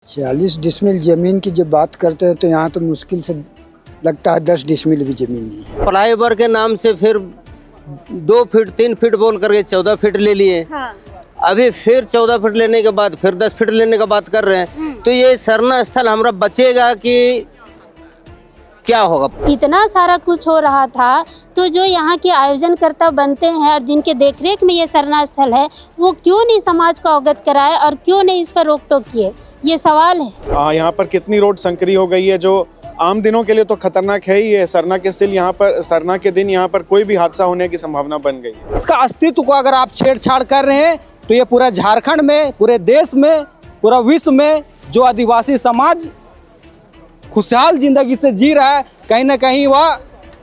40 decimal जमीन की जब बात करते हैं तो यहाँ तो मुश्किल से लगता है 10 डिसमिल भी जमीन नहीं है। फ्लाईओवर के नाम से फिर 2 फीट 3 फीट बोल करके 14 फीट ले लिए। हाँ। अभी फिर 14 फीट लेने के बाद फिर 10 फीट लेने का बात कर रहे हैं। तो ये सरना स्थल हमारा बचेगा कि क्या होगा? इतना सारा कुछ हो रहा था, तो जो यहाँ के आयोजनकर्ता बनते हैं और जिनके देखरेख में ये सरना स्थल है, वो क्यों नहीं समाज को अवगत कराए और क्यों नहीं इस पर रोक टोक किए, ये सवाल है। यहाँ पर कितनी रोड संकरी हो गई है जो आम दिनों के लिए तो खतरनाक है ही है। सरना के स्थल यहाँ पर, सरना के दिन यहाँ पर कोई भी हादसा होने की संभावना बन गई है। इसका अस्तित्व को अगर आप छेड़छाड़ कर रहे हैं तो ये पूरा झारखंड में, पूरे देश में, पूरा विश्व में जो आदिवासी समाज खुशहाल जिंदगी से जी रहा है, कहीं ना कहीं वह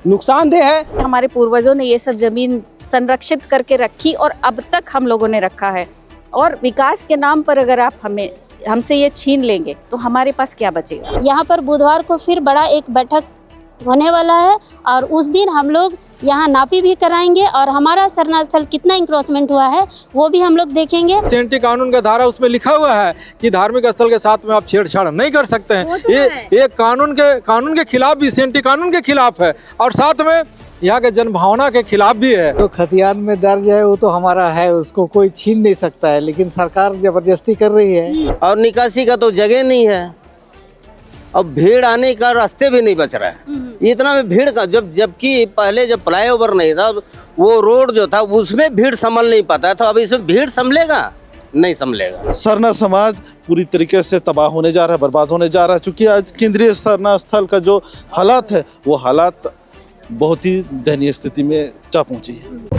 नुकसानदेह है। हमारे पूर्वजों ने ये सब जमीन संरक्षित करके रखी और अब तक हम लोगों ने रखा है, और विकास के नाम पर अगर आप हमसे ये छीन लेंगे तो हमारे पास क्या बचेगा? यहाँ पर बुधवार को फिर बड़ा एक बैठक होने वाला है और उस दिन हम लोग यहाँ नापी भी कराएंगे और हमारा सरना स्थल कितना इंक्रोचमेंट हुआ है वो भी हम लोग देखेंगे। सेंटी कानून का धारा उसमें लिखा हुआ है कि धार्मिक स्थल के साथ में आप छेड़छाड़ नहीं कर सकते हैं। ये कानून के खिलाफ भी, सेंटी कानून के खिलाफ है और साथ में यहाँ के जनभावना के खिलाफ भी है। तो खतियान में दर्ज है वो तो हमारा है, उसको कोई छीन नहीं सकता है, लेकिन सरकार जबरदस्ती कर रही है। और निकासी का तो जगह नहीं है और भीड़ आने का रास्ते भी नहीं बच रहा है। इतना में भीड़ का जबकि पहले जब फ्लाईओवर नहीं था वो रोड जो था उसमें भीड़ संभल नहीं पाता, तो अब इसमें भीड़ संभलेगा? नहीं संभलेगा। सरना समाज पूरी तरीके से तबाह होने जा रहा है, बर्बाद होने जा रहा है, क्योंकि आज केंद्रीय सरना स्थल का जो हालात है वो हालात बहुत ही दयनीय स्थिति में जा पहुंची है।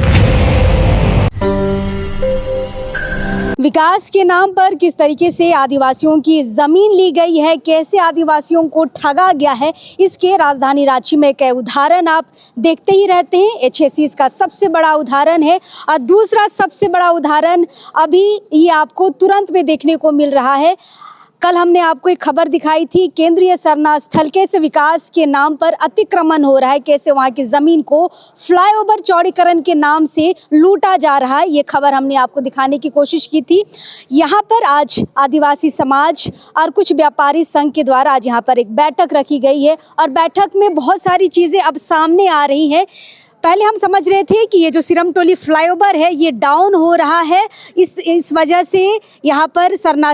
विकास के नाम पर किस तरीके से आदिवासियों की जमीन ली गई है, कैसे आदिवासियों को ठगा गया है, इसके राजधानी रांची में कई उदाहरण आप देखते ही रहते हैं। HSC इसका सबसे बड़ा उदाहरण है और दूसरा सबसे बड़ा उदाहरण अभी ये आपको तुरंत में देखने को मिल रहा है। कल हमने आपको एक खबर दिखाई थी, केंद्रीय सरना स्थल कैसे विकास के नाम पर अतिक्रमण हो रहा है, कैसे वहां की जमीन को फ्लाईओवर चौड़ीकरण के नाम से लूटा जा रहा है। ये खबर हमने आपको दिखाने की कोशिश की थी। यहाँ पर आज आदिवासी समाज और कुछ व्यापारी संघ के द्वारा आज यहाँ पर एक बैठक रखी गई है और बैठक में बहुत सारी चीज़ें अब सामने आ रही हैं। पहले हम समझ रहे थे कि ये जो सिरमटोली फ्लाईओवर है ये डाउन हो रहा है, इस वजह से यहाँ पर सरना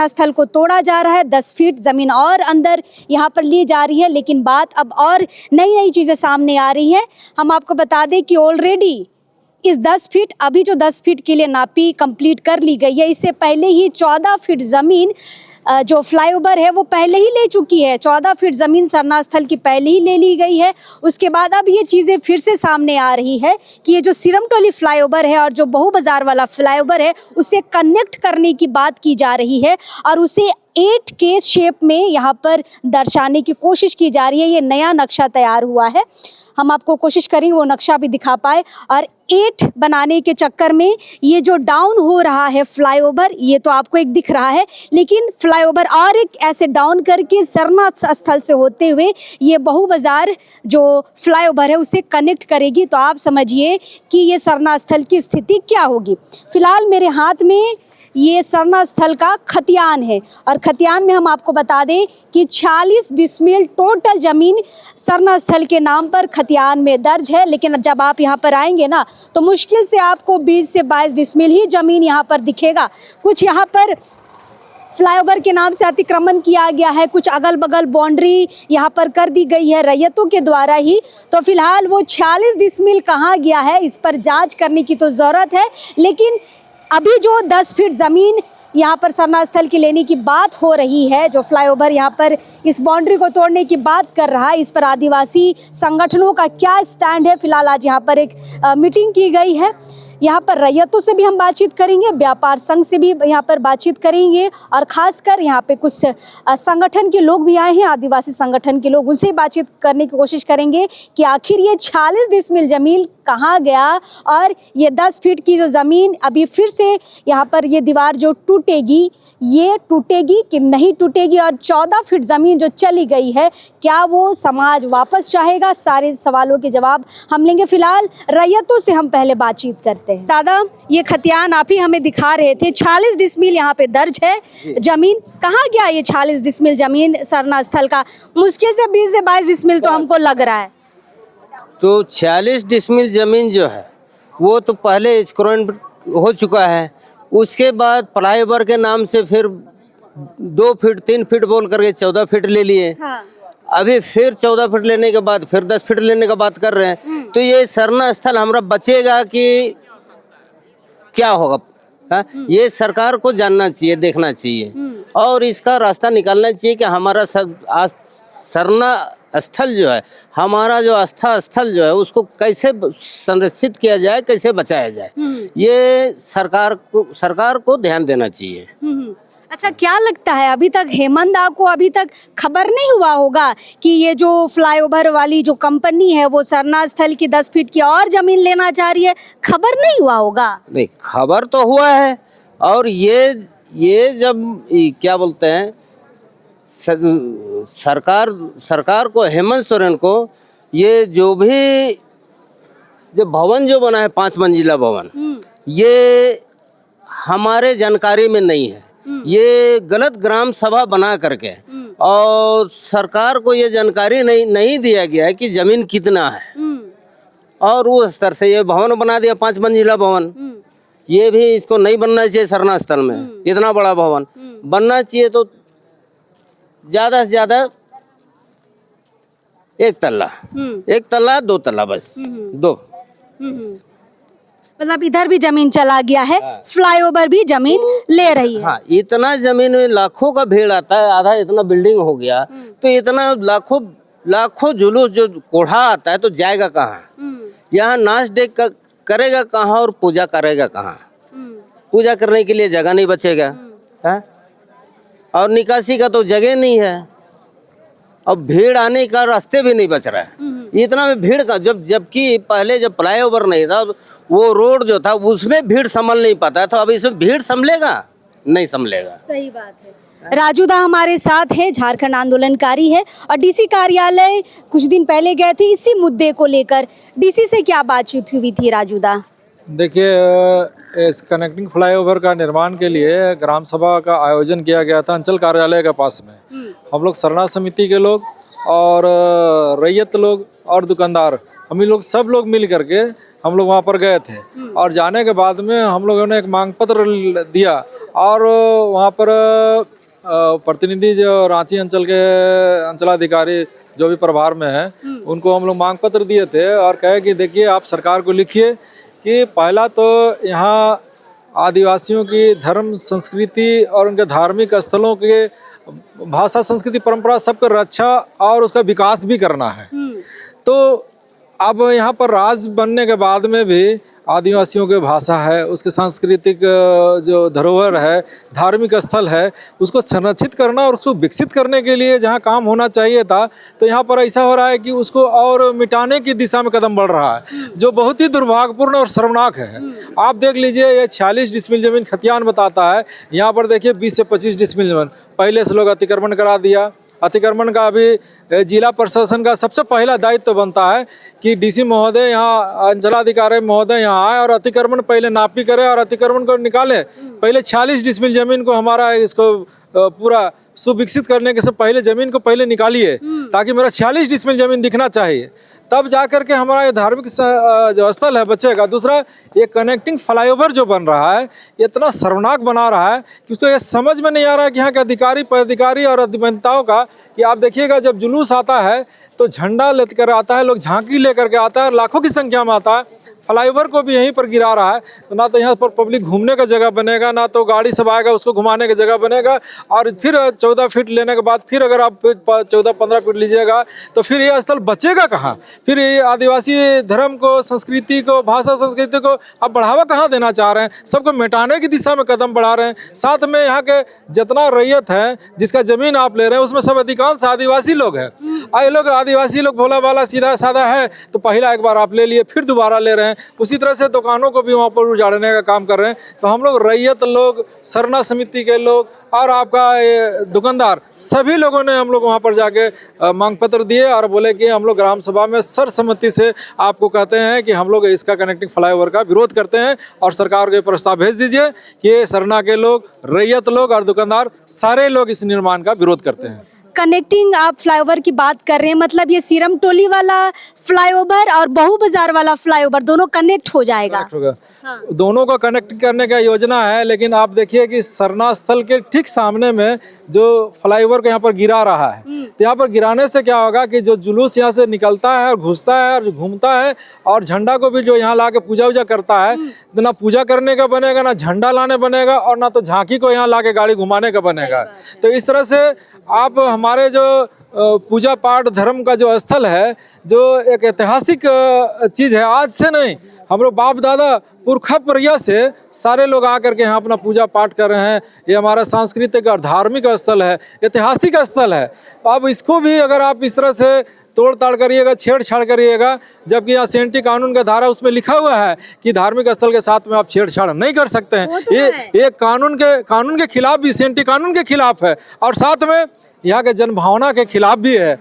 स्थल को तोड़ा जा रहा है, 10 फीट ज़मीन और अंदर यहाँ पर ली जा रही है। लेकिन बात अब और नई चीज़ें सामने आ रही हैं। हम आपको बता दें कि ऑलरेडी इस 10 फीट, अभी जो 10 फीट के लिए नापी कंप्लीट कर ली गई है, इससे पहले ही 14 फीट ज़मीन जो फ्लाईओवर है वो पहले ही ले चुकी है। 14 फीट ज़मीन सरना स्थल की पहले ही ले ली गई है। उसके बाद अब ये चीज़ें फिर से सामने आ रही है कि ये जो सिरमटोली फ्लाईओवर है और जो बहु बाजार वाला फ्लाईओवर है उसे कनेक्ट करने की बात की जा रही है और उसे 8 के शेप में यहाँ पर दर्शाने की कोशिश की जा रही है। ये नया नक्शा तैयार हुआ है, हम आपको कोशिश करेंगे वो नक्शा भी दिखा पाए। और 8 बनाने के चक्कर में ये जो डाउन हो रहा है फ्लाईओवर, ये तो आपको एक दिख रहा है, लेकिन फ्लाईओवर और एक ऐसे डाउन करके सरना स्थल से होते हुए ये बहु बाजार जो फ्लाईओवर है उसे कनेक्ट करेगी। तो आप समझिए कि ये सरना स्थल की स्थिति क्या होगी। फिलहाल मेरे हाथ में ये सरना स्थल का खतियान है और खतियान में हम आपको बता दें कि 40 डिसमिल टोटल ज़मीन सरना स्थल के नाम पर खतियान में दर्ज है। लेकिन जब आप यहाँ पर आएंगे ना तो मुश्किल से आपको 20 से 22 डिसमिल ही ज़मीन यहाँ पर दिखेगा। कुछ यहाँ पर फ्लाईओवर के नाम से अतिक्रमण किया गया है, कुछ अगल बगल बाउंड्री यहाँ पर कर दी गई है रैयतों के द्वारा ही। तो फिलहाल वो 40 डिसमिल कहाँ गया है इस पर जाँच करने की तो ज़रूरत है। लेकिन अभी जो 10 फीट ज़मीन यहाँ पर सरना स्थल की लेने की बात हो रही है, जो फ्लाईओवर यहाँ पर इस बाउंड्री को तोड़ने की बात कर रहा है, इस पर आदिवासी संगठनों का क्या स्टैंड है। फिलहाल आज यहाँ पर एक मीटिंग की गई है। यहाँ पर रैयतों से भी हम बातचीत करेंगे, व्यापार संघ से भी यहाँ पर बातचीत करेंगे और ख़ासकर यहाँ पे कुछ संगठन के लोग भी आए हैं, आदिवासी संगठन के लोग, उनसे बातचीत करने की कोशिश करेंगे कि आखिर ये 40 डिसमिल ज़मीन कहाँ गया और ये 10 फीट की जो ज़मीन अभी फिर से यहाँ पर ये दीवार जो टूटेगी, ये टूटेगी कि नहीं टूटेगी, और 14 फीट ज़मीन जो चली गई है क्या वो समाज वापस चाहेगा। सारे सवालों के जवाब हम लेंगे। फिलहाल रैयतों से हम पहले बातचीत करते हैं। करते हैं। दादा, ये खतियान आप ही हमें दिखा रहे थे, 46 डिसमिल यहाँ पे दर्ज है जमीन। कहाँ गया ये 46 डिसमिल जमीन सरना स्थल का? मुश्किल से 20 से 22 डिसमिल तो हमको लग रहा है। तो 46 डिसमिल जमीन जो है वो तो पहले स्क्रोन हो चुका है, उसके बाद फ्लाईओवर के नाम से फिर 2 फीट 3 फीट बोल करके 14 फीट ले लिए। हाँ। अभी फिर 14 फीट लेने के बाद फिर 10 फीट लेने का बात कर रहे हैं। तो ये सरना स्थल हमारा बचेगा कि क्या होगा? हाँ? ये सरकार को जानना चाहिए, देखना चाहिए और इसका रास्ता निकालना चाहिए कि हमारा सरना स्थल जो है, हमारा जो आस्था स्थल जो है, उसको कैसे संरक्षित किया जाए, कैसे बचाया जाए, ये सरकार को ध्यान देना चाहिए। अच्छा, क्या लगता है अभी तक हेमंत दा को अभी तक खबर नहीं हुआ होगा कि ये जो फ्लाईओवर वाली जो कंपनी है वो सरना स्थल की 10 फीट की और जमीन लेना चाह रही है? खबर नहीं हुआ होगा? नहीं, खबर तो हुआ है। और ये जब क्या बोलते हैं, सरकार को, हेमंत सोरेन को, ये जो भवन जो बना है 5 मंजिला भवन, ये हमारे जानकारी में नहीं है। ये गलत ग्राम सभा बना करके और सरकार को ये जानकारी नहीं दिया गया है कि जमीन कितना है, और उस स्तर से ये भवन बना दिया 5 मंजिला भवन। ये भी इसको नहीं बनना चाहिए सरना स्थल में, इतना बड़ा भवन बनना चाहिए तो ज्यादा से ज्यादा 1 तल्ला, 1 तल्ला 2 तल्ला, बस 2। मतलब इधर भी जमीन चला गया है, फ्लाईओवर भी जमीन ले रही है। हाँ, इतना जमीन में लाखों का भीड़ आता है, आधा इतना बिल्डिंग हो गया, तो इतना लाखों जुलूस जो कोढ़ा आता है तो जाएगा कहाँ? यहाँ नाच देख करेगा कहाँ और पूजा करेगा कहाँ? पूजा करने के लिए जगह नहीं बचेगा है, और निकासी का तो जगह नहीं है, और भीड़ आने का रास्ते भी नहीं बच रहा है। इतना में भीड़ का जबकि पहले जब फ्लाईओवर नहीं था, वो रोड जो था उसमें भीड़ संभल नहीं पाता था, अब इसमें भीड़ संभलेगा? नहीं संभलेगा। सही बात है। राजू दा हमारे साथ है, झारखंड आंदोलनकारी है और डीसी कार्यालय कुछ दिन पहले गए थे इसी मुद्दे को लेकर। डीसी से क्या बातचीत हुई थी राजू दा? देखिए, इस कनेक्टिंग फ्लाईओवर का निर्माण के लिए ग्राम सभा का आयोजन किया गया था अंचल कार्यालय के पास में। हम लोग सरना समिति के लोग और रैयत लोग और दुकानदार, हम ही लोग सब लोग मिल करके हम लोग वहाँ पर गए थे, और जाने के बाद में हम लोगों ने एक मांग पत्र दिया, और वहाँ पर प्रतिनिधि जो रांची अंचल के अंचलाधिकारी जो भी प्रभार में है, उनको हम लोग मांग पत्र दिए थे और कहे कि देखिए, आप सरकार को लिखिए कि पहला तो यहाँ आदिवासियों की धर्म संस्कृति और उनके धार्मिक स्थलों के भाषा संस्कृति परंपरा सबका रक्षा और उसका विकास भी करना है। तो अब यहाँ पर राज्य बनने के बाद में भी आदिवासियों की भाषा है, उसके सांस्कृतिक जो धरोहर है, धार्मिक स्थल है, उसको संरक्षित करना और उसको विकसित करने के लिए जहाँ काम होना चाहिए था, तो यहाँ पर ऐसा हो रहा है कि उसको और मिटाने की दिशा में कदम बढ़ रहा है, जो बहुत ही दुर्भाग्यपूर्ण और शर्मनाक है। आप देख लीजिए, ये 46 डिसमिल जमीन खतियान बताता है, यहाँ पर देखिए 20 से 25 डिसमिल जमीन पहले से लोग अतिक्रमण करा दिया। अतिक्रमण का अभी जिला प्रशासन का सबसे पहला दायित्व बनता है कि डीसी महोदय यहाँ, अंचलाधिकारी महोदय यहाँ आए और अतिक्रमण पहले नापी करे और अतिक्रमण को निकाले। पहले 46 डिसमिल जमीन को हमारा इसको पूरा सुविकसित करने के से पहले जमीन को पहले निकालिए, ताकि मेरा 46 डिसमिल जमीन दिखना चाहिए, तब जा करके हमारा ये धार्मिक जो स्थल है बचेगा। दूसरा, ये कनेक्टिंग फ्लाईओवर जो बन रहा है, इतना शर्मनाक बना रहा है कि उसको ये समझ में नहीं आ रहा है कि यहाँ के अधिकारी, पदाधिकारी और अभियंताओं का, कि आप देखिएगा जब जुलूस आता है तो झंडा लेकर आता है, लोग झांकी लेकर के आता है, लाखों की संख्या में आता है, फ्लाईओवर को भी यहीं पर गिरा रहा है। तो ना तो यहाँ पर पब्लिक घूमने का जगह बनेगा, ना तो गाड़ी सब आएगा उसको घुमाने की जगह बनेगा, और फिर 14 फीट लेने के बाद फिर अगर आप 14-15 फीट लीजिएगा तो फिर ये स्थल बचेगा कहाँ? फिर ये आदिवासी धर्म को, संस्कृति को, भाषा संस्कृति को आप बढ़ावा कहाँ देना चाह रहे हैं? सबको मिटाने की दिशा में कदम बढ़ा रहे हैं। साथ में यहाँ के जितना रैयत है, जिसका ज़मीन आप ले रहे हैं, उसमें सब अधिकांश आदिवासी लोग हैं। ये लोग आदिवासी लोग भोला भाला सीधा साधा है, तो पहला एक बार आप ले लिए, फिर दोबारा ले रहे हैं। उसी तरह से दुकानों को भी वहाँ पर उजाड़ने का काम कर रहे हैं। तो हम लोग रैयत लोग, सरना समिति के लोग और आपका ये दुकानदार, सभी लोगों ने हम लोग वहाँ पर जाके मांग पत्र दिए और बोले कि हम लोग ग्राम सभा में सर्वसम्मति से आपको कहते हैं कि हम लोग इसका कनेक्टिंग फ्लाईओवर का विरोध करते हैं और सरकार को ये प्रस्ताव भेज दीजिए कि सरना के लोग, रैयत लोग और दुकानदार सारे लोग इस निर्माण का विरोध करते हैं। कनेक्टिंग आप फ्लाईओवर की बात कर रहे हैं, मतलब ये सीरम टोली वाला फ्लाईओवर और बहू बाजार वाला फ्लाईओवर दोनों कनेक्ट हो जाएगा? हाँ। दोनों को कनेक्ट करने का योजना है, लेकिन आप देखिए कि सरना स्थल के ठीक सामने में जो फ्लाईओवर को यहाँ पर गिरा रहा है, तो यहाँ पर गिराने से क्या होगा कि जो जुलूस यहाँ से निकलता है और घुसता है और घूमता है और झंडा को भी जो यहाँ ला के पूजा वूजा करता है, तो ना पूजा करने का बनेगा, ना झंडा लाने बनेगा और ना तो झांकी को यहाँ ला के गाड़ी घुमाने का बनेगा। तो इस तरह से आप हमारे जो पूजा पाठ धर्म का जो स्थल है, जो एक ऐतिहासिक चीज़ है, आज से नहीं, हम लोग बाप दादा पुरखा परिया से सारे लोग आकर के यहाँ अपना पूजा पाठ कर रहे हैं। ये हमारा सांस्कृतिक और धार्मिक स्थल है, ऐतिहासिक स्थल है। तो अब इसको भी अगर आप इस तरह से तोड़ ताड़ करिएगा, छेड़छाड़ करिएगा, जबकि यहाँ सेंटी कानून का धारा उसमें लिखा हुआ है कि धार्मिक स्थल के साथ में आप छेड़छाड़ नहीं कर सकते हैं। ये कानून के खिलाफ भी, सेंटी कानून के खिलाफ है और साथ में यहाँ के जनभावना के खिलाफ भी है।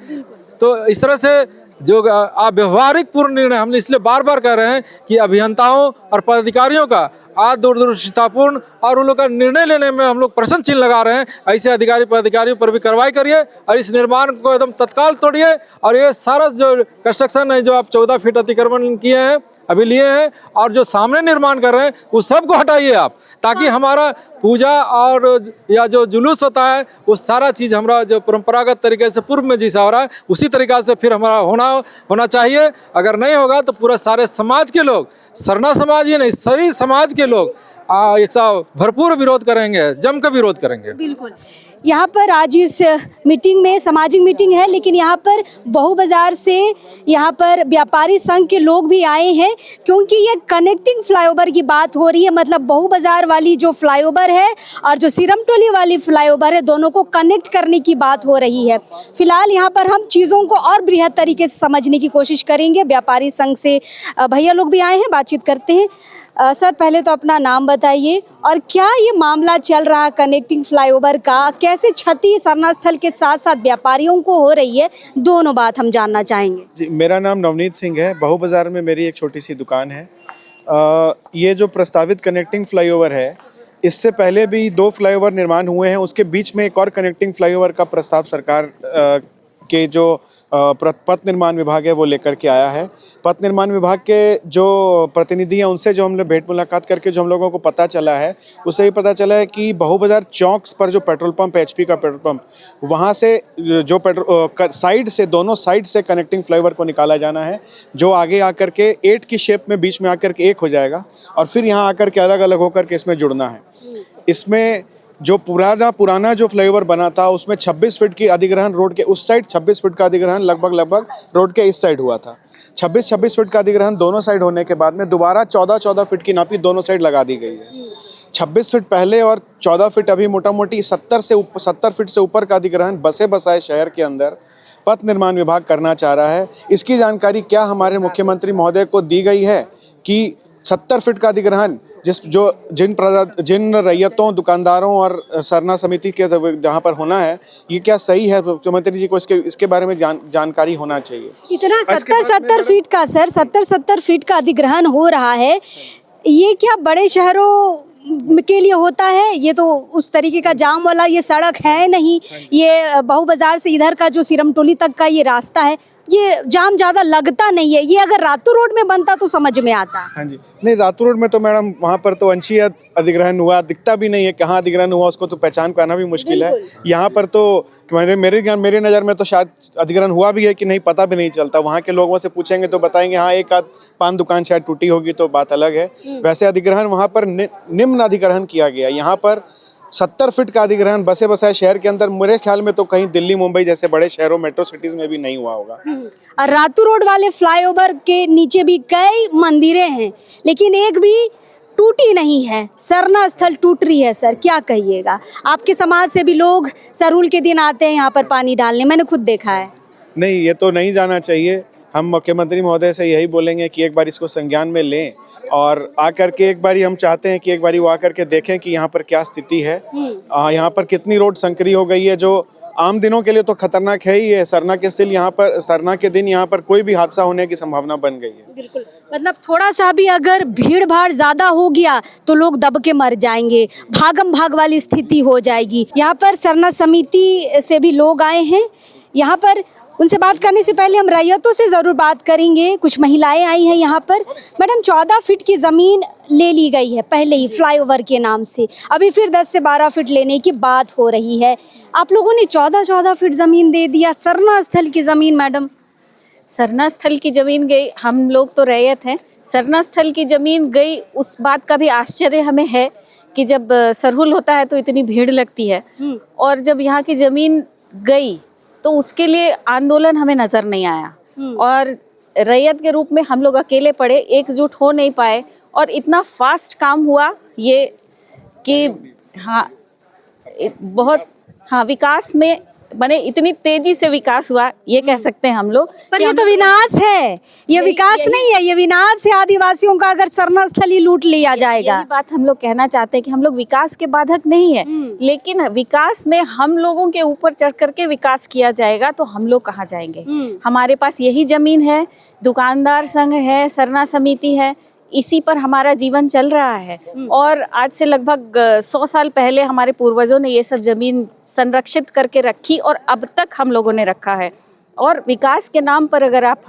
तो इस तरह से जो अव्यवहारिक पूर्ण निर्णय, हम इसलिए बार बार कह रहे हैं कि अभियंताओं और पदाधिकारियों का आज दूरदर्शितापूर्ण और उन लोग का निर्णय लेने में हम लोग प्रश्न चिन्ह लगा रहे हैं। ऐसे अधिकारी पदाधिकारियों पर भी कार्रवाई करिए और इस निर्माण को एकदम तत्काल तोड़िए और ये सारा जो कंस्ट्रक्शन है, जो आप 14 फीट अतिक्रमण किए हैं, अभी लिए हैं और जो सामने निर्माण कर रहे हैं, उस सब को हटाइए आप, ताकि हमारा पूजा और या जो जुलूस होता है वो सारा चीज़ हमारा जो परंपरागत तरीके से पूर्व में जैसा हो रहा है उसी तरीक़ा से फिर हमारा होना चाहिए। अगर नहीं होगा तो पूरा सारे समाज के लोग, सरना समाज ही नहीं, सारी समाज के लोग एक साथ भरपूर विरोध करेंगे, जम कर विरोध करेंगे। बिल्कुल। यहाँ पर आज इस मीटिंग में सामाजिक मीटिंग है, लेकिन यहाँ पर बहू बाजार से यहाँ पर व्यापारी संघ के लोग भी आए हैं, क्योंकि ये कनेक्टिंग फ्लाईओवर की बात हो रही है। मतलब बहू बाजार वाली जो फ्लाईओवर है और जो सीरम टोली वाली फ्लाईओवर है, दोनों को कनेक्ट करने की बात हो रही है। फिलहाल यहाँ पर हम चीज़ों को और बृहद तरीके से समझने की कोशिश करेंगे। व्यापारी संघ से भैया लोग भी आए हैं, बातचीत करते हैं। सर, पहले तो अपना नाम बताइए और क्या ये मामला चल रहा है कनेक्टिंग फ्लाईओवर का, कैसे क्षति सरना स्थल के साथ साथ व्यापारियों को हो रही है, दोनों बात हम जानना चाहेंगे। जी, मेरा नाम नवनीत सिंह है। बहू बाजार में मेरी एक छोटी सी दुकान है। ये जो प्रस्तावित कनेक्टिंग फ्लाईओवर है, इससे पहले भी 2 फ्लाईओवर निर्माण हुए हैं। उसके बीच में एक और कनेक्टिंग फ्लाईओवर का प्रस्ताव सरकार के जो पथ निर्माण विभाग है वो लेकर के आया है। पथ निर्माण विभाग के जो प्रतिनिधि हैं उनसे जो हमने भेंट मुलाकात करके जो हम लोगों को पता चला है, उससे ये पता चला है कि बहू बाजार चौक पर जो पेट्रोल पंप, HP का पेट्रोल पंप, वहाँ से जो पेट्रोल साइड से, दोनों साइड से कनेक्टिंग फ्लाईओवर को निकाला जाना है, जो आगे आकर के 8 की शेप में बीच में आकर के एक हो जाएगा और फिर यहाँ आकर के अलग अलग होकर के इसमें जुड़ना है। इसमें जो पुराना जो फ्लाईओवर बना था उसमें 26 फीट की अधिग्रहण रोड के उस साइड, 26 फीट का अधिग्रहण लगभग रोड के इस साइड हुआ था। 26 फीट का अधिग्रहण दोनों साइड होने के बाद में दोबारा 14 फीट की नापी दोनों साइड लगा दी गई है। 26 फीट पहले और 14 फीट अभी, मोटा मोटी 70 फीट से ऊपर का अधिग्रहण बसे बसाए शहर के अंदर पथ निर्माण विभाग करना चाह रहा है। इसकी जानकारी क्या हमारे मुख्यमंत्री महोदय को दी गई है कि 70 फीट का अधिग्रहण जिन रैयतों, दुकानदारों और सरना समिति के जहाँ पर होना है, ये क्या सही है? मुख्यमंत्री जी को इसके बारे में जानकारी होना चाहिए। इतना 70 फीट का, सर 70 फीट का अधिग्रहण हो रहा है, ये क्या बड़े शहरों के लिए होता है? ये तो उस तरीके का जाम वाला ये सड़क है नहीं। ये बहू बाजार से इधर का जो सीरम टोली तक का ये रास्ता है, ये जाम ज़्यादा लगता नहीं है। ये अगर रातू रोड में बनता तो समझ में आता। हाँ जी, नहीं, रातू रोड में तो मैडम वहाँ पर तो अंशीय अधिग्रहण हुआ, दिखता भी नहीं है कहाँ अधिग्रहण हुआ, उसको तो पहचान पाना भी मुश्किल है। यहाँ पर तो मेरी नज़र में तो शायद अधिग्रहण हुआ भी है कि नहीं पता भी नहीं चलता। वहाँ के लोगों से पूछेंगे तो बताएंगे हाँ एक आध पान दुकान शायद टूटी होगी, तो बात अलग है। वैसे अधिग्रहण वहाँ पर निम्न अधिग्रहण किया गया। यहाँ पर 70 फीट का अधिग्रहण बसे बसाए शहर के अंदर मेरे ख्याल में तो कहीं दिल्ली, मुंबई जैसे बड़े शहरों, मेट्रो सिटीज में भी नहीं हुआ होगा। और रातू रोड वाले फ्लाईओवर के नीचे भी कई मंदिरें हैं, लेकिन एक भी टूटी नहीं है। सरना स्थल टूट रही है। सर, क्या कहिएगा? आपके समाज से भी लोग सरहुल के दिन आते हैं यहाँ पर पानी डालने, मैंने खुद देखा है। नहीं, ये तो नहीं जाना चाहिए। हम मुख्यमंत्री महोदय से यही बोलेंगे कि एक बार इसको संज्ञान में लें और आकर के एक बारी हम चाहते हैं कि एक बारी वो आकर के देखें कि यहाँ पर क्या स्थिति है, यहाँ पर कितनी रोड संकरी हो गई है, जो आम दिनों के लिए तो खतरनाक है ही है। सरना के दिन यहाँ पर कोई भी हादसा होने की संभावना बन गई है। बिल्कुल, मतलब थोड़ा सा भी अगर भीड़ भाड़ ज्यादा हो गया तो लोग दब के मर जाएंगे, भागम भाग वाली स्थिति हो जाएगी। यहाँ पर सरना समिति से भी लोग आए हैं, यहाँ पर उनसे बात करने से पहले हम रैयतों से ज़रूर बात करेंगे। कुछ महिलाएं आई हैं यहाँ पर। मैडम, 14 फीट की ज़मीन ले ली गई है पहले ही फ्लाईओवर के नाम से, अभी फिर 10 से 12 फीट लेने की बात हो रही है। आप लोगों ने 14 फीट ज़मीन दे दिया, सरना स्थल की ज़मीन। मैडम, सरना स्थल की ज़मीन गई, हम लोग तो रैयत हैं, सरना स्थल की ज़मीन गई, उस बात का भी आश्चर्य हमें है कि जब सरहुल होता है तो इतनी भीड़ लगती है, और जब यहाँ की ज़मीन गई तो उसके लिए आंदोलन हमें नज़र नहीं आया, और रैयत के रूप में हम लोग अकेले पड़े, एकजुट हो नहीं पाए, और इतना फास्ट काम हुआ ये कि बहुत विकास में बने, इतनी तेजी से विकास हुआ ये कह सकते हैं हम लोग। पर ये तो विनाश है, ये विकास नहीं है, ये विनाश है आदिवासियों का अगर सरना स्थल ही लूट लिया जाएगा। यही बात हम लोग कहना चाहते हैं कि हम लोग विकास के बाधक नहीं है, लेकिन विकास में हम लोगों के ऊपर चढ़ करके विकास किया जाएगा तो हम लोग कहाँ जाएंगे। हमारे पास यही जमीन है, दुकानदार संघ है, सरना समिति है, इसी पर हमारा जीवन चल रहा है। और आज से लगभग 100 साल पहले हमारे पूर्वजों ने ये सब जमीन संरक्षित करके रखी, और अब तक हम लोगों ने रखा है। और विकास के नाम पर अगर आप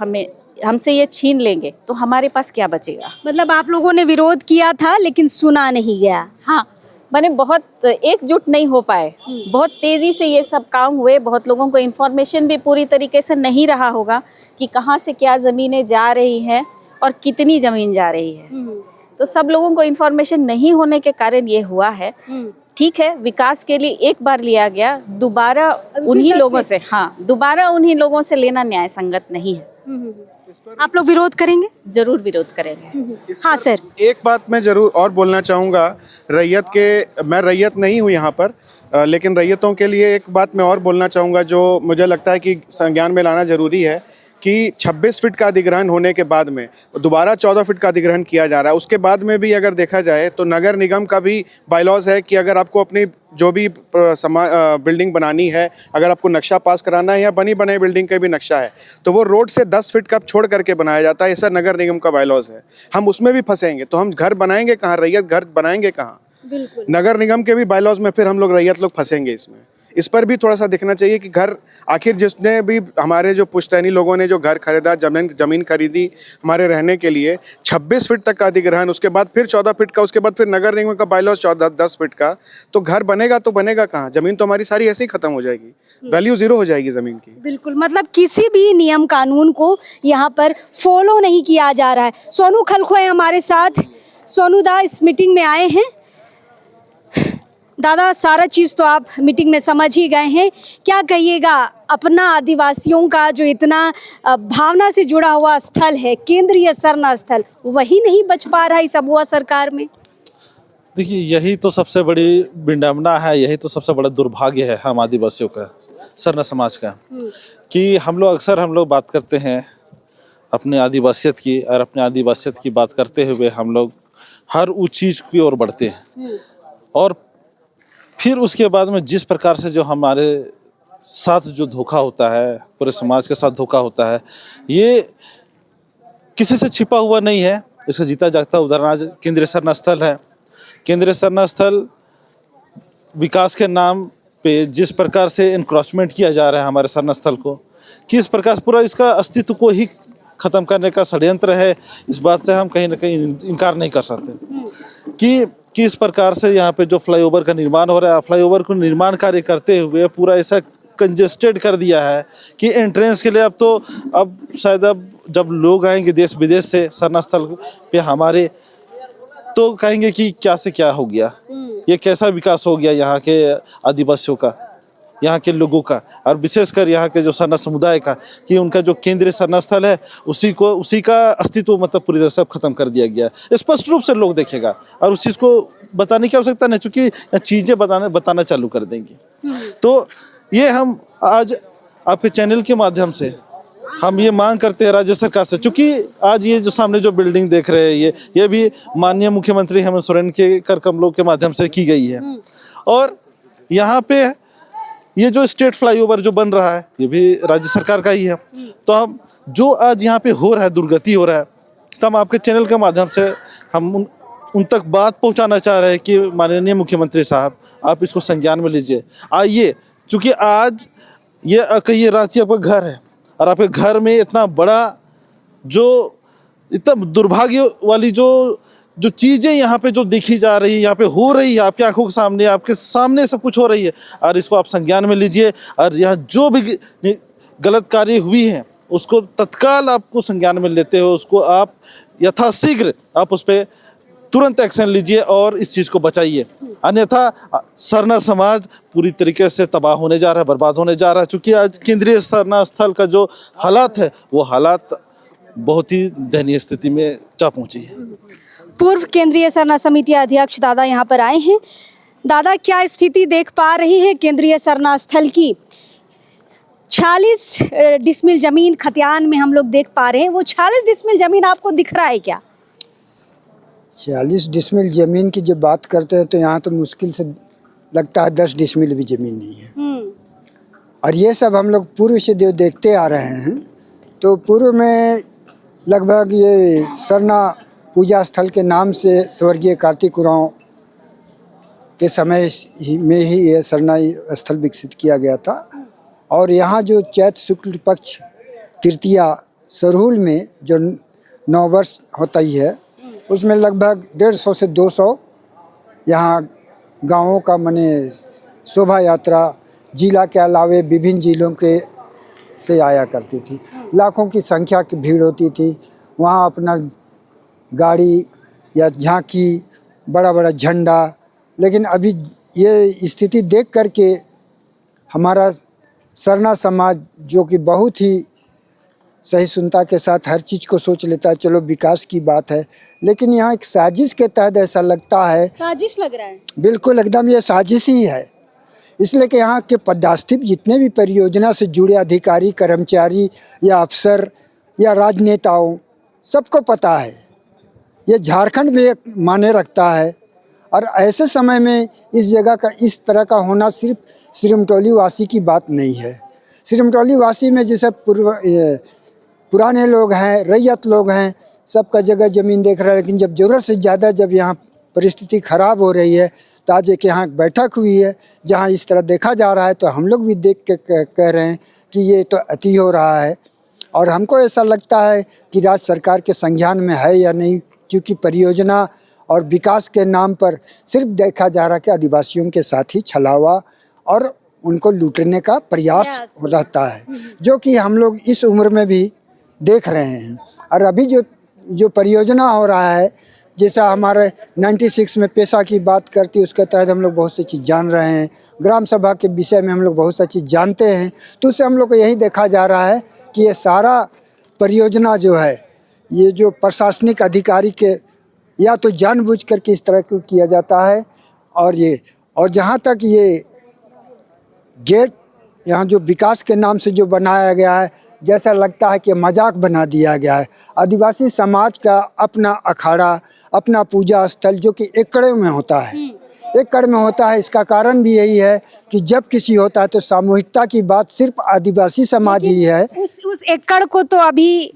हमसे ये छीन लेंगे तो हमारे पास क्या बचेगा। मतलब आप लोगों ने विरोध किया था लेकिन सुना नहीं गया। हाँ, मैंने बहुत एकजुट नहीं हो पाए, बहुत तेज़ी से ये सब काम हुए, बहुत लोगों को इन्फॉर्मेशन भी पूरी तरीके से नहीं रहा होगा कि कहाँ से क्या ज़मीनें जा रही हैं और कितनी ज़मीन जा रही है, तो सब लोगों को इन्फॉर्मेशन नहीं होने के कारण ये हुआ है। ठीक है, विकास के लिए एक बार लिया गया, दोबारा उन्हीं लोगों से लेना न्याय संगत नहीं है। आप लोग विरोध करेंगे? जरूर विरोध करेंगे। हाँ सर, एक बात मैं जरूर और बोलना चाहूँगा, मैं रैयत नहीं हूँ यहाँ पर, लेकिन रैयतों के लिए एक बात मैं और बोलना चाहूँगा जो मुझे लगता है कि संज्ञान में लाना जरूरी है कि 26 फीट का अधिग्रहण होने के बाद में दोबारा 14 फीट का अधिग्रहण किया जा रहा है। उसके बाद में भी अगर देखा जाए तो नगर निगम का भी बायलॉज है कि अगर आपको अपनी जो भी बिल्डिंग बनानी है, अगर आपको नक्शा पास कराना है या बनी बनाई बिल्डिंग का भी नक्शा है, तो वो रोड से 10 फीट का छोड़ करके बनाया जाता है। ऐसा नगर निगम का बायलॉज है। हम उसमें भी फंसेंगे तो हम घर बनाएंगे कहाँ, रैयत घर बनाएंगे कहाँ। नगर निगम के भी बायलॉज में फिर हम लोग रैयत लोग फंसेंगे इसमें। इस पर भी थोड़ा सा देखना चाहिए कि घर, आखिर जिसने भी हमारे जो पुश्तैनी लोगों ने जो घर खरीदा, जमीन खरीदी हमारे रहने के लिए, 26 फीट तक का अधिग्रहण, उसके बाद फिर 14 फीट का, उसके बाद फिर नगर निगम का बायलॉज 10 फीट का, तो घर बनेगा तो बनेगा कहाँ। जमीन तो हमारी सारी ऐसे ही खत्म हो जाएगी, वैल्यू जीरो हो जाएगी जमीन की। बिल्कुल, मतलब किसी भी नियम कानून को यहाँ पर फॉलो नहीं किया जा रहा है। सोनू खलखो है हमारे साथ। सोनू दा इस मीटिंग में आए हैं। दादा, सारा चीज़ तो आप मीटिंग में समझ ही गए हैं, क्या कहिएगा अपना आदिवासियों का जो इतना भावना से जुड़ा हुआ स्थल है, केंद्रीय सरना स्थल, वही नहीं बच पा रहा इस अबुआ सरकार में? देखिए, यही तो सबसे बड़ी विडंबना है, यही तो सबसे बड़ा दुर्भाग्य है हम आदिवासियों का, सरना समाज का, कि हम लोग बात करते हैं अपने आदिवासियत की, और अपने आदिवासियत की बात करते हुए हम लोग हर उस चीज़ की ओर बढ़ते हैं, और फिर उसके बाद में जिस प्रकार से जो हमारे साथ जो धोखा होता है, पूरे समाज के साथ धोखा होता है, ये किसी से छिपा हुआ नहीं है। इसका जीता जागता उदाहरण आज केंद्रीय सरना स्थल है। केंद्रीय सरना स्थल विकास के नाम पे जिस प्रकार से एनक्रोचमेंट किया जा रहा है हमारे सरना स्थल को, किस प्रकार से पूरा इसका अस्तित्व को ही ख़त्म करने का षड्यंत्र है, इस बात से हम कहीं ना कहीं इनकार नहीं कर सकते कि किस प्रकार से यहाँ पे जो फ्लाईओवर का निर्माण हो रहा है, फ्लाईओवर को निर्माण कार्य करते हुए पूरा ऐसा कंजेस्टेड कर दिया है कि एंट्रेंस के लिए अब शायद जब लोग आएंगे देश विदेश से सरना स्थल पे हमारे, तो कहेंगे कि क्या से क्या हो गया, ये कैसा विकास हो गया यहाँ के आदिवासियों का, यहाँ के लोगों का, और विशेषकर यहाँ के जो सरना समुदाय का, कि उनका जो केंद्रीय सरना स्थल है उसी का अस्तित्व मतलब पूरी तरह से खत्म कर दिया गया। स्पष्ट रूप से लोग देखेगा और उस चीज़ को बताने की आवश्यकता नहीं, चूँकि चीज़ें बताना चालू कर देंगे। तो ये हम आज आपके चैनल के माध्यम से हम ये मांग करते हैं राज्य सरकार से, चूंकि आज ये जो सामने जो बिल्डिंग देख रहे हैं ये भी माननीय मुख्यमंत्री हेमंत सोरेन के कर कमलों के माध्यम से की गई है। और यहाँ पे ये जो स्टेट फ्लाईओवर जो बन रहा है ये भी राज्य सरकार का ही है। तो हम जो आज यहाँ पे हो रहा है, दुर्गति हो रहा है, तो हम आपके चैनल के माध्यम से हम उन तक बात पहुँचाना चाह रहे हैं कि माननीय मुख्यमंत्री साहब आप इसको संज्ञान में लीजिए। आइए, चूँकि आज ये कहिए रांची आपका घर है और आपके घर में इतना बड़ा जो इतना दुर्भाग्य वाली जो चीज़ें यहाँ पे जो देखी जा रही है, यहाँ पे हो रही है, आपकी आंखों के सामने, आपके सामने सब कुछ हो रही है, और इसको आप संज्ञान में लीजिए। और यहाँ जो भी गलत कार्य हुई है उसको तत्काल आपको संज्ञान में लेते हो, उसको आप यथाशीघ्र आप उस पर तुरंत एक्शन लीजिए और इस चीज़ को बचाइए। अन्यथा सरना समाज पूरी तरीके से तबाह होने जा रहा है, बर्बाद होने जा रहा है। चूँकि आज केंद्रीय सरना स्थल का जो हालात है वो हालात बहुत ही दयनीय स्थिति में जा पहुँची है। पूर्व केंद्रीय सरना समिति अध्यक्ष दादा यहाँ पर आए हैं। दादा, क्या स्थिति देख पा रही है केंद्रीय सरना स्थल की? 46 डिसमिल जमीन खतियान में हम लोग देख पा रहे हैं, वो 46 डिसमिल जमीन आपको दिख रहा है क्या? 40 डिसमिल जमीन की जब बात करते हैं तो यहाँ तो मुश्किल से लगता है 10 डिसमिल भी जमीन नहीं है। और ये सब हम लोग पूर्व से जो देखते आ रहे हैं, तो पूर्व में लगभग ये सरना पूजा स्थल के नाम से स्वर्गीय कार्तिक उरांव के समय में ही ये सरना स्थल विकसित किया गया था। और यहाँ जो चैत शुक्ल पक्ष तृतीया सरहुल में जो नववर्ष होता ही है, उसमें लगभग 150 से 200 यहाँ गांवों का माने शोभा यात्रा जिला के अलावे विभिन्न जिलों के से आया करती थी। लाखों की संख्या की भीड़ होती थी। वहाँ अपना गाड़ी या झांकी, बड़ा बड़ा झंडा। लेकिन अभी ये स्थिति देख करके हमारा सरना समाज, जो कि बहुत ही सहिष्णुता के साथ हर चीज़ को सोच लेता है, चलो विकास की बात है, लेकिन यहाँ एक साजिश के तहत ऐसा लगता है। साजिश लग रहा है? बिल्कुल, एकदम ये साजिश ही है। इसलिए कि यहाँ के पदाधिकारी जितने भी परियोजना से जुड़े अधिकारी, कर्मचारी या अफसर या राजनेताओं, सबको पता है ये झारखंड में एक माने रखता है। और ऐसे समय में इस जगह का इस तरह का होना सिर्फ सिरमटोली वासी की बात नहीं है। सिरमटोली वासी में जैसे पुराने लोग हैं, रैयत लोग हैं, सबका जगह ज़मीन देख रहा है, लेकिन जब ज़रूरत से ज़्यादा जब यहाँ परिस्थिति ख़राब हो रही है तो आज एक यहाँ बैठक हुई है जहाँ इस तरह देखा जा रहा है, तो हम लोग भी देख के कह रहे हैं कि ये तो अति हो रहा है। और हमको ऐसा लगता है कि राज्य सरकार के संज्ञान में है या नहीं, क्योंकि परियोजना और विकास के नाम पर सिर्फ देखा जा रहा है कि आदिवासियों के साथ ही छलावा और उनको लूटने का प्रयास रहता है, जो कि हम लोग इस उम्र में भी देख रहे हैं। और अभी जो परियोजना हो रहा है, जैसा हमारे 96 में पेशा की बात करती है, उसके तहत हम लोग बहुत सी चीज़ जान रहे हैं। ग्राम सभा के विषय में हम लोग बहुत सा चीज़ जानते हैं। तो उससे हम लोग को यही देखा जा रहा है कि ये सारा परियोजना जो है, ये जो प्रशासनिक अधिकारी के या तो जानबूझ करके इस तरह को किया जाता है। और जहाँ तक ये गेट यहाँ जो विकास के नाम से जो बनाया गया है, जैसा लगता है कि मजाक बना दिया गया है। आदिवासी समाज का अपना अखाड़ा, अपना पूजा स्थल जो कि एकड़ में होता है, एकड़ में होता है। इसका कारण भी यही है कि जब किसी होता है तो सामूहिकता की बात सिर्फ आदिवासी समाज ही है। उस एकड़ को तो अभी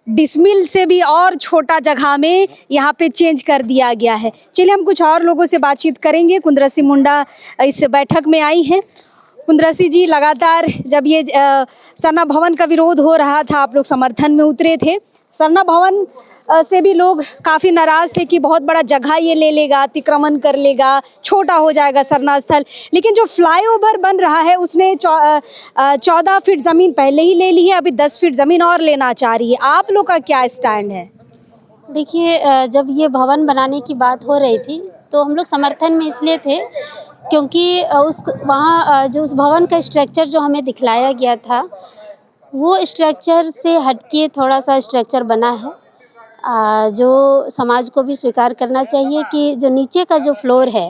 डिसमिल से भी और छोटा जगह में यहाँ पे चेंज कर दिया गया है। चलिए हम कुछ और लोगों से बातचीत करेंगे। कुंद्रसी मुंडा इस बैठक में आई हैं। कुंद्रसी जी, लगातार जब ये सरना भवन का विरोध हो रहा था, आप लोग समर्थन में उतरे थे। सरना भवन से भी लोग काफ़ी नाराज़ थे कि बहुत बड़ा जगह ये ले लेगा, अतिक्रमण कर लेगा, छोटा हो जाएगा सरना स्थल। लेकिन जो फ्लाईओवर बन रहा है उसने 14 फीट ज़मीन पहले ही ले ली है, अभी 10 फीट ज़मीन और लेना चाह रही है। आप लोग का क्या स्टैंड है? देखिए, जब ये भवन बनाने की बात हो रही थी तो हम लोग समर्थन में इसलिए थे क्योंकि वहाँ जो उस भवन का स्ट्रक्चर जो हमें दिखलाया गया था, वो स्ट्रक्चर से हटके थोड़ा सा स्ट्रक्चर बना है। जो समाज को भी स्वीकार करना चाहिए कि जो नीचे का जो फ्लोर है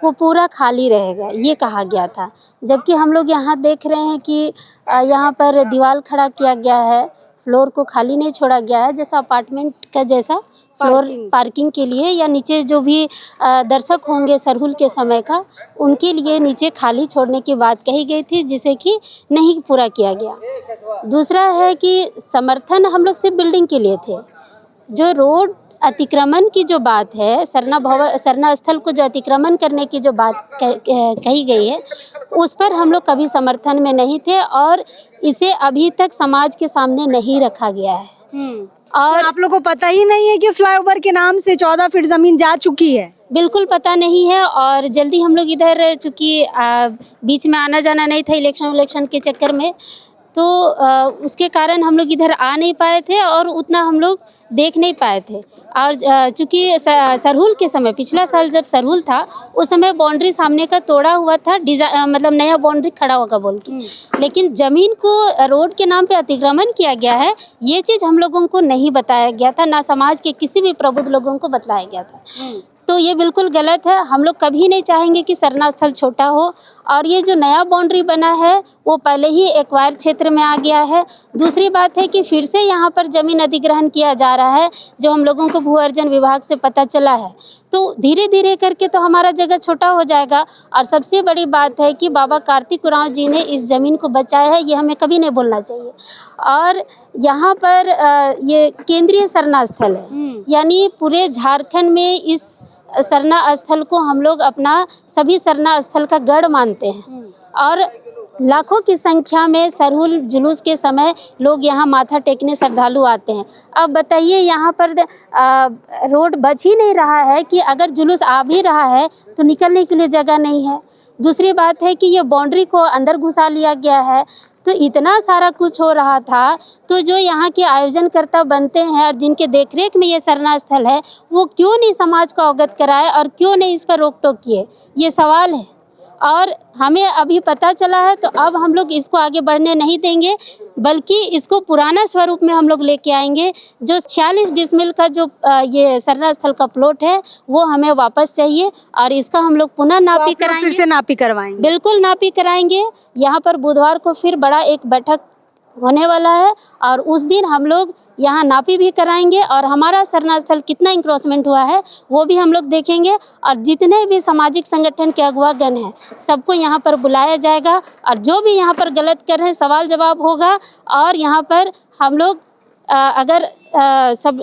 वो पूरा खाली रहेगा, ये कहा गया था। जबकि हम लोग यहाँ देख रहे हैं कि यहाँ पर दीवार खड़ा किया गया है, फ्लोर को खाली नहीं छोड़ा गया है, जैसा अपार्टमेंट का जैसा फ्लोर पार्किंग के लिए, या नीचे जो भी दर्शक होंगे सरहुल के समय का, उनके लिए नीचे खाली छोड़ने की बात कही गई थी, जिसे कि नहीं पूरा किया गया। दूसरा है कि समर्थन हम लोग सिर्फ बिल्डिंग के लिए थे। जो रोड अतिक्रमण की जो बात है, सरना स्थल को जो अतिक्रमण करने की जो बात कही गई है, उस पर हम लोग कभी समर्थन में नहीं थे और इसे अभी तक समाज के सामने नहीं रखा गया है। और आप लोगों को पता ही नहीं है कि फ्लाईओवर के नाम से 14 फीट जमीन जा चुकी है? बिल्कुल पता नहीं है। और जल्दी हम लोग इधर, चूँकि बीच में आना जाना नहीं था इलेक्शन के चक्कर में, तो उसके कारण हम लोग इधर आ नहीं पाए थे और उतना हम लोग देख नहीं पाए थे। और चूँकि सरहुल के समय, पिछला साल जब सरहुल था, उस समय बाउंड्री सामने का तोड़ा हुआ था, मतलब नया बाउंड्री खड़ा होगा बोल के, लेकिन ज़मीन को रोड के नाम पे अतिक्रमण किया गया है, ये चीज़ हम लोगों को नहीं बताया गया था, ना समाज के किसी भी प्रबुद्ध लोगों को बताया गया था। तो ये बिल्कुल गलत है। हम लोग कभी नहीं चाहेंगे कि सरना स्थल छोटा हो। और ये जो नया बाउंड्री बना है वो पहले ही एक्वायर क्षेत्र में आ गया है। दूसरी बात है कि फिर से यहाँ पर ज़मीन अधिग्रहण किया जा रहा है, जो हम लोगों को भू अर्जन विभाग से पता चला है। तो धीरे धीरे करके तो हमारा जगह छोटा हो जाएगा। और सबसे बड़ी बात है कि बाबा कार्तिक उरांव जी ने इस ज़मीन को बचाया है, ये हमें कभी नहीं भूलना चाहिए। और यहाँ पर ये केंद्रीय सरना स्थल है, यानी पूरे झारखंड में इस सरना स्थल को हम लोग अपना सभी सरना स्थल का गढ़ मानते हैं। और लाखों की संख्या में सरहुल जुलूस के समय लोग यहाँ माथा टेकने श्रद्धालु आते हैं। अब बताइए, यहाँ पर रोड बच ही नहीं रहा है कि अगर जुलूस आ भी रहा है तो निकलने के लिए जगह नहीं है। दूसरी बात है कि ये बाउंड्री को अंदर घुसा लिया गया है। तो इतना सारा कुछ हो रहा था, तो जो यहाँ के आयोजनकर्ता बनते हैं और जिनके देखरेख में ये सरना स्थल है, वो क्यों नहीं समाज को अवगत कराए और क्यों नहीं इस पर रोक टोक किए, ये सवाल है। और हमें अभी पता चला है, तो अब हम लोग इसको आगे बढ़ने नहीं देंगे, बल्कि इसको पुराना स्वरूप में हम लोग लेके आएंगे। जो 46 डिसमिल का जो ये सरना स्थल का प्लॉट है, वो हमें वापस चाहिए और इसका हम लोग पुनः नापी कराएंगे। फिर से नापी करवाएंगे? बिल्कुल नापी कराएंगे। यहाँ पर बुधवार को फिर बड़ा एक बैठक होने वाला है और उस दिन हम लोग यहाँ नापी भी कराएंगे और हमारा सरना स्थल कितना इंक्रोचमेंट हुआ है वो भी हम लोग देखेंगे। और जितने भी सामाजिक संगठन के अगुवागण हैं, सबको यहाँ पर बुलाया जाएगा और जो भी यहाँ पर गलत कर रहे हैं सवाल जवाब होगा। और यहाँ पर हम लोग अगर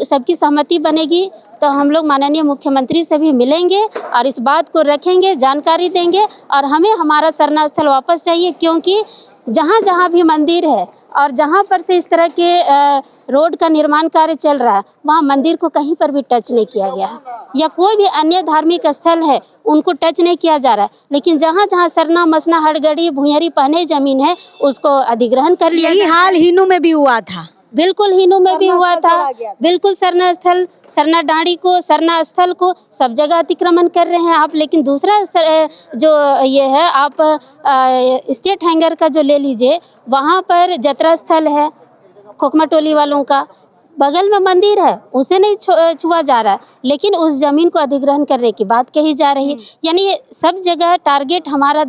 सबकी सहमति बनेगी तो हम लोग माननीय मुख्यमंत्री से भी मिलेंगे और इस बात को रखेंगे, जानकारी देंगे। और हमें हमारा सरना स्थल वापस चाहिए, क्योंकि जहाँ जहाँ भी मंदिर है और जहाँ पर से इस तरह के रोड का निर्माण कार्य चल रहा है, वहाँ मंदिर को कहीं पर भी टच नहीं किया गया है, या कोई भी अन्य धार्मिक स्थल है उनको टच नहीं किया जा रहा है। लेकिन जहाँ जहाँ सरना मसना हड़गड़ी भुइयारी पहने जमीन है, उसको अधिग्रहण कर लिया। यही हाल हिनू में भी हुआ था। बिल्कुल हिनू में भी हुआ था। बिल्कुल सरना स्थल, सरना डांडी को, सरना स्थल को सब जगह अतिक्रमण कर रहे हैं आप। लेकिन दूसरा जो ये है, आप स्टेट हैंगर का जो ले लीजिए, वहाँ पर जतरा स्थल है खोखमा टोली वालों का, बगल में मंदिर है, उसे नहीं छुआ जा रहा है, लेकिन उस ज़मीन को अधिग्रहण करने की बात कही जा रही है। यानी सब जगह टारगेट हमारा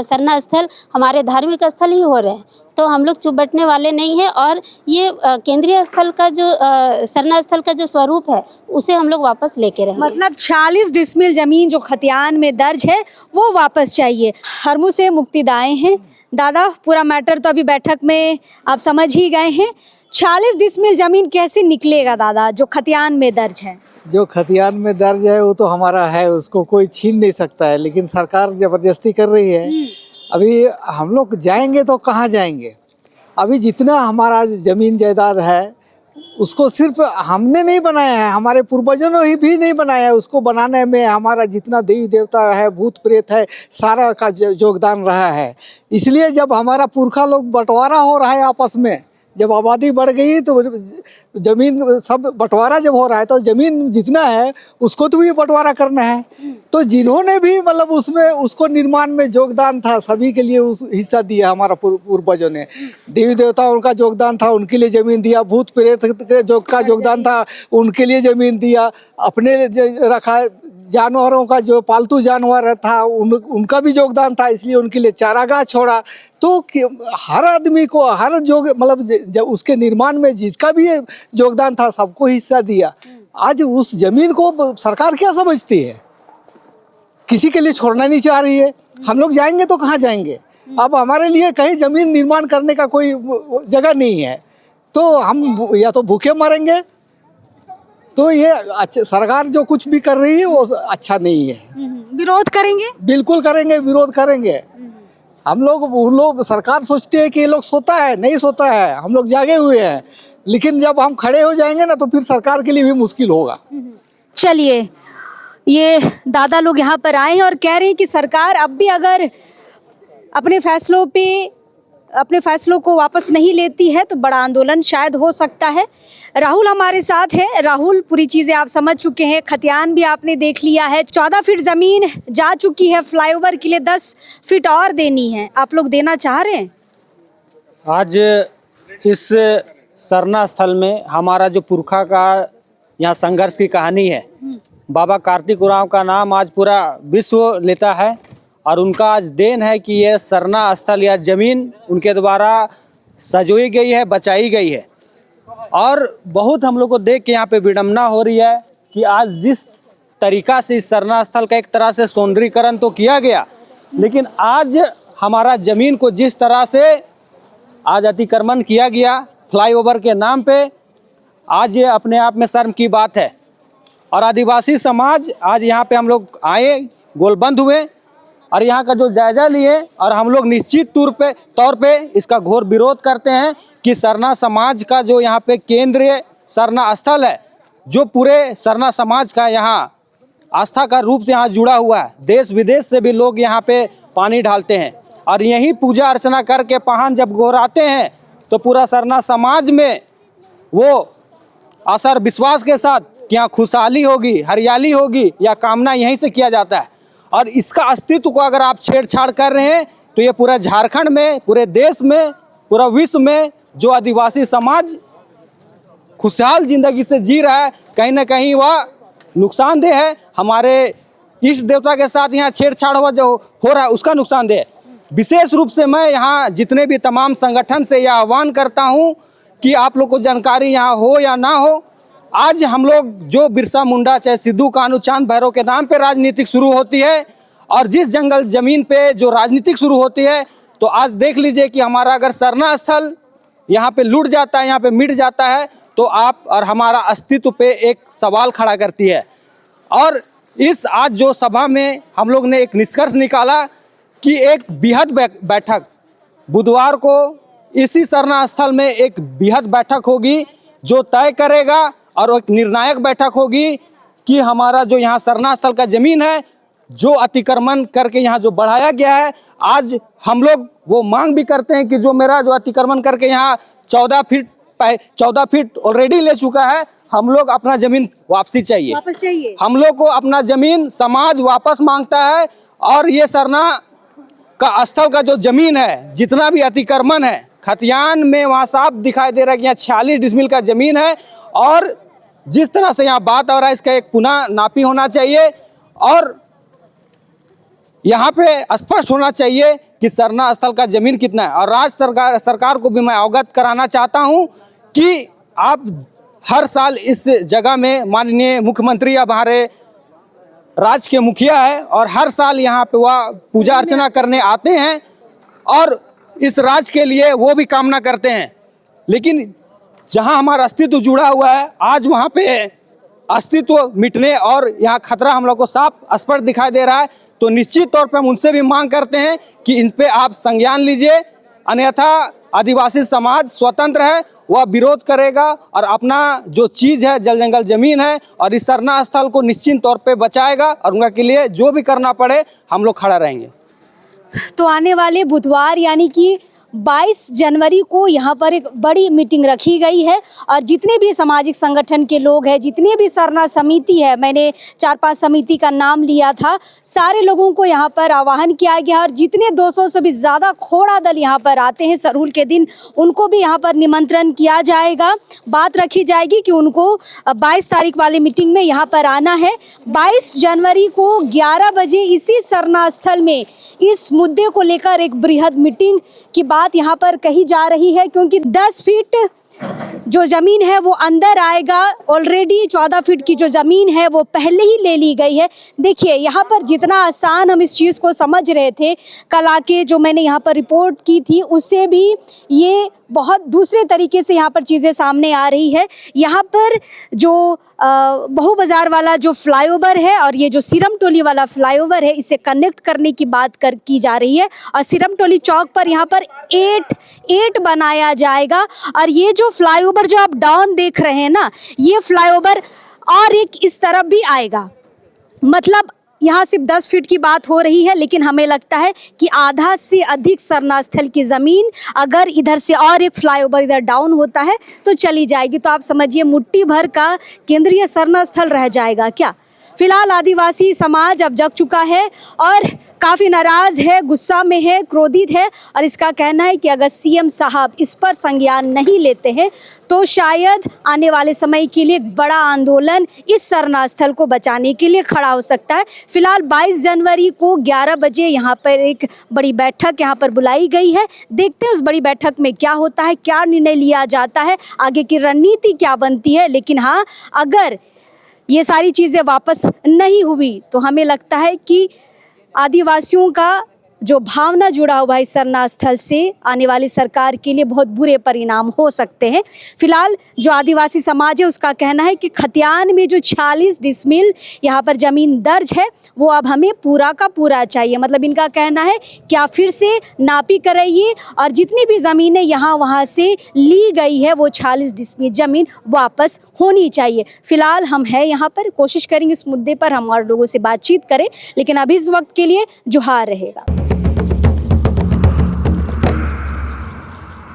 सरना स्थल, हमारे धार्मिक स्थल ही हो रहे हैं। तो हम लोग चुप बैठने वाले नहीं हैं और ये केंद्रीय स्थल का जो सरना स्थल का जो स्वरूप है, उसे हम लोग वापस लेके रहेंगे। मतलब 46 डिसमिल जमीन जो खतियान में दर्ज है वो वापस चाहिए। हरमू से मुक्तिदाएं हैं। दादा, पूरा मैटर तो अभी बैठक में आप समझ ही गए हैं। 46 डिसमिल जमीन कैसे निकलेगा दादा, जो खतियान में दर्ज है? जो खतियान में दर्ज है वो तो हमारा है, उसको कोई छीन नहीं सकता है, लेकिन सरकार जबरदस्ती कर रही है। अभी हम लोग जाएंगे तो कहाँ जाएंगे? अभी जितना हमारा ज़मीन जायदाद है उसको सिर्फ हमने नहीं बनाया है, हमारे पूर्वजों ने ही भी नहीं बनाया है। उसको बनाने में हमारा जितना देवी देवता है, भूत प्रेत है, सारा का योगदान रहा है। इसलिए जब हमारा पुरखा लोग बंटवारा हो रहा है आपस में, जब आबादी बढ़ गई तो ज़मीन सब बंटवारा जब हो रहा है, तो ज़मीन जितना है उसको तो भी बंटवारा करना है। तो जिन्होंने भी मतलब उसमें उसको निर्माण में योगदान था, सभी के लिए उस हिस्सा दिया हमारा पूर्वजों ने। देवी देवता उनका योगदान था, उनके लिए ज़मीन दिया। भूत प्रेत का योगदान था, उनके लिए ज़मीन दिया। अपने रखा जानवरों का जो पालतू जानवर था उनका भी योगदान था, इसलिए उनके लिए चारागाह छोड़ा। तो हर आदमी को हर जो मतलब जब उसके निर्माण में जिसका भी योगदान था सबको हिस्सा दिया। आज उस जमीन को सरकार क्या समझती है, किसी के लिए छोड़ना नहीं चाह रही है। हम लोग जाएंगे तो कहाँ जाएंगे? अब हमारे लिए कहीं जमीन निर्माण करने का कोई जगह नहीं है, तो हम या तो भूखे मरेंगे। तो ये अच्छा, सरकार जो कुछ भी कर रही है वो अच्छा नहीं है। विरोध करेंगे? बिल्कुल करेंगे, विरोध करेंगे। हम लोग सरकार सोचती है कि ये लोग सोता है, नहीं सोता है, हम लोग जागे हुए हैं। लेकिन जब हम खड़े हो जाएंगे ना तो फिर सरकार के लिए भी मुश्किल होगा। चलिए, ये दादा लोग यहाँ पर आए हैं और कह रहे हैं कि सरकार अब भी अगर अपने फैसलों को वापस नहीं लेती है तो बड़ा आंदोलन शायद हो सकता है। राहुल हमारे साथ है। राहुल, पूरी चीज़ें आप समझ चुके हैं, खतियान भी आपने देख लिया है, 14 फीट ज़मीन जा चुकी है, फ्लाईओवर के लिए 10 फीट और देनी है। आप लोग देना चाह रहे हैं? आज इस सरना स्थल में हमारा जो पुरखा का यहाँ संघर्ष की कहानी है, बाबा कार्तिक उरांव का नाम आज पूरा विश्व लेता है और उनका आज देन है कि यह सरना स्थल या ज़मीन उनके द्वारा सजोई गई है, बचाई गई है। और बहुत हम लोग को देख के यहाँ पे विडम्बना हो रही है कि आज जिस तरीका से इस सरना स्थल का एक तरह से सौंदर्यीकरण तो किया गया, लेकिन आज हमारा ज़मीन को जिस तरह से आज अतिक्रमण किया गया फ्लाईओवर के नाम पे, आज ये अपने आप में शर्म की बात है। और आदिवासी समाज आज यहाँ पे हम लोग आए, गोलबंद हुए और यहाँ का जो जायजा लिए और हम लोग निश्चित तौर पे इसका घोर विरोध करते हैं कि सरना समाज का जो यहाँ पे केंद्रीय सरना स्थल है, जो पूरे सरना समाज का यहाँ आस्था का रूप से यहाँ जुड़ा हुआ है, देश विदेश से भी लोग यहाँ पे पानी डालते हैं और यहीं पूजा अर्चना करके पहान जब गोहराते हैं तो पूरा सरना समाज में वो असर विश्वास के साथ कि यहाँ खुशहाली होगी, हरियाली होगी, या कामना यहीं से किया जाता है। और इसका अस्तित्व को अगर आप छेड़छाड़ कर रहे हैं तो ये पूरा झारखंड में, पूरे देश में, पूरा विश्व में जो आदिवासी समाज खुशहाल जिंदगी से जी रहा है, कहीं ना कहीं वह नुकसानदेह है। हमारे इष्ट देवता के साथ यहाँ छेड़छाड़ हो रहा है, उसका नुकसानदेह है। विशेष रूप से मैं यहाँ जितने भी तमाम संगठन से यह आह्वान करता हूँ कि आप लोग को जानकारी यहाँ हो या ना हो, आज हम लोग जो बिरसा मुंडा चाहे सिद्धू कान्हू चांद भैरव के नाम पे राजनीतिक शुरू होती है और जिस जंगल जमीन पे जो राजनीतिक शुरू होती है, तो आज देख लीजिए कि हमारा अगर सरना स्थल यहाँ पे लूट जाता है, यहाँ पे मिट जाता है, तो आप और हमारा अस्तित्व पे एक सवाल खड़ा करती है। और इस आज जो सभा में हम लोग ने एक निष्कर्ष निकाला कि एक बृहद बैठक बुधवार को इसी सरना स्थल में एक बृहद बैठक होगी जो तय करेगा और एक निर्णायक बैठक होगी कि हमारा जो यहाँ सरना स्थल का ज़मीन है, जो अतिक्रमण करके यहाँ जो बढ़ाया गया है, आज हम लोग वो मांग भी करते हैं कि जो मेरा जो अतिक्रमण करके यहाँ 14 फीट ऑलरेडी ले चुका है, हम लोग अपना ज़मीन वापस चाहिए। हम लोग को अपना ज़मीन समाज वापस मांगता है। और ये सरना का स्थल का जो ज़मीन है, जितना भी अतिक्रमण है, खतियान में वहाँ साफ दिखाई दे रहा है कि यहाँ 46 डिसमिल का ज़मीन है और जिस तरह से यहाँ बात हो रहा है इसका एक पुनः नापी होना चाहिए और यहाँ पे स्पष्ट होना चाहिए कि सरना स्थल का ज़मीन कितना है। और राज्य सरकार को भी मैं अवगत कराना चाहता हूँ कि आप हर साल इस जगह में माननीय मुख्यमंत्री अब हमारे राज्य के मुखिया है और हर साल यहाँ पे वह पूजा अर्चना करने आते हैं और इस राज्य के लिए वो भी कामना करते हैं। लेकिन जहाँ हमारा अस्तित्व जुड़ा हुआ है, आज वहाँ पे अस्तित्व मिटने और यहाँ खतरा हम लोग को साफ स्पष्ट दिखाई दे रहा है। तो निश्चित तौर पे हम उनसे भी मांग करते हैं कि इन पे आप संज्ञान लीजिए, अन्यथा आदिवासी समाज स्वतंत्र है, वह विरोध करेगा और अपना जो चीज़ है, जल जंगल ज़मीन है और इस सरना स्थल को निश्चित तौर पे बचाएगा और उनके के लिए जो भी करना पड़े हम लोग खड़ा रहेंगे। तो आने वाले बुधवार यानी कि 22 जनवरी को यहाँ पर एक बड़ी मीटिंग रखी गई है और जितने भी सामाजिक संगठन के लोग हैं, जितने भी सरना समिति है, मैंने 4-5 समिति का नाम लिया था, सारे लोगों को यहाँ पर आह्वान किया गया और जितने 200 से भी ज़्यादा खोड़ा दल यहाँ पर आते हैं सरहुल के दिन, उनको भी यहाँ पर निमंत्रण किया जाएगा। बात रखी जाएगी कि उनको 22 तारीख वाली मीटिंग में यहाँ पर आना है। 22 जनवरी को 11 बजे इसी सरना स्थल में इस मुद्दे को लेकर एक बृहद मीटिंग की बात यहाँ पर कही जा रही है, क्योंकि 10 फीट जो ज़मीन है वो अंदर आएगा। ऑलरेडी 14 फीट की जो ज़मीन है वो पहले ही ले ली गई है। देखिए यहाँ पर जितना आसान हम इस चीज़ को समझ रहे थे, कल आके जो मैंने यहाँ पर रिपोर्ट की थी उससे भी ये बहुत दूसरे तरीके से यहाँ पर चीज़ें सामने आ रही है। यहाँ पर जो बहू बाज़ार वाला जो फ्लाईओवर है और ये जो सिरम टोली वाला फ्लाईओवर है, इसे कनेक्ट करने की बात की जा रही है और सिरम टोली चौक पर यहाँ पर 8 बनाया जाएगा। और ये जो फ्लाईओवर जो आप डाउन देख रहे हैं ना, ये फ्लाईओवर और एक इस तरफ भी आएगा। मतलब यहाँ सिर्फ 10 फीट की बात हो रही है, लेकिन हमें लगता है कि आधा से अधिक सरना स्थल की ज़मीन अगर इधर से और एक फ्लाईओवर इधर डाउन होता है तो चली जाएगी। तो आप समझिए मुट्ठी भर का केंद्रीय सरना स्थल रह जाएगा क्या। फिलहाल आदिवासी समाज अब जग चुका है और काफ़ी नाराज़ है, गुस्सा में है, क्रोधित है और इसका कहना है कि अगर सीएम साहब इस पर संज्ञान नहीं लेते हैं तो शायद आने वाले समय के लिए एक बड़ा आंदोलन इस सरना स्थल को बचाने के लिए खड़ा हो सकता है। फिलहाल 22 जनवरी को 11 बजे यहाँ पर एक बड़ी बैठक यहाँ पर बुलाई गई है। देखते हैं उस बड़ी बैठक में क्या होता है, क्या निर्णय लिया जाता है, आगे की रणनीति क्या बनती है। लेकिन हाँ, अगर ये सारी चीज़ें वापस नहीं हुई तो हमें लगता है कि आदिवासियों का जो भावना जुड़ा हुआ है सरना स्थल से, आने वाली सरकार के लिए बहुत बुरे परिणाम हो सकते हैं। फिलहाल जो आदिवासी समाज है उसका कहना है कि खतियान में जो 46 डिसमिल यहाँ पर ज़मीन दर्ज है वो अब हमें पूरा का पूरा चाहिए। मतलब इनका कहना है कि आप फिर से नापी कराइए और जितनी भी ज़मीनें यहाँ वहाँ से ली गई है वो 46 डिसमिल ज़मीन वापस होनी चाहिए। फिलहाल हम हैं यहाँ पर, कोशिश करेंगे इस मुद्दे पर हम और लोगों से बातचीत करें, लेकिन अभी इस वक्त के लिए जोहार रहेगा।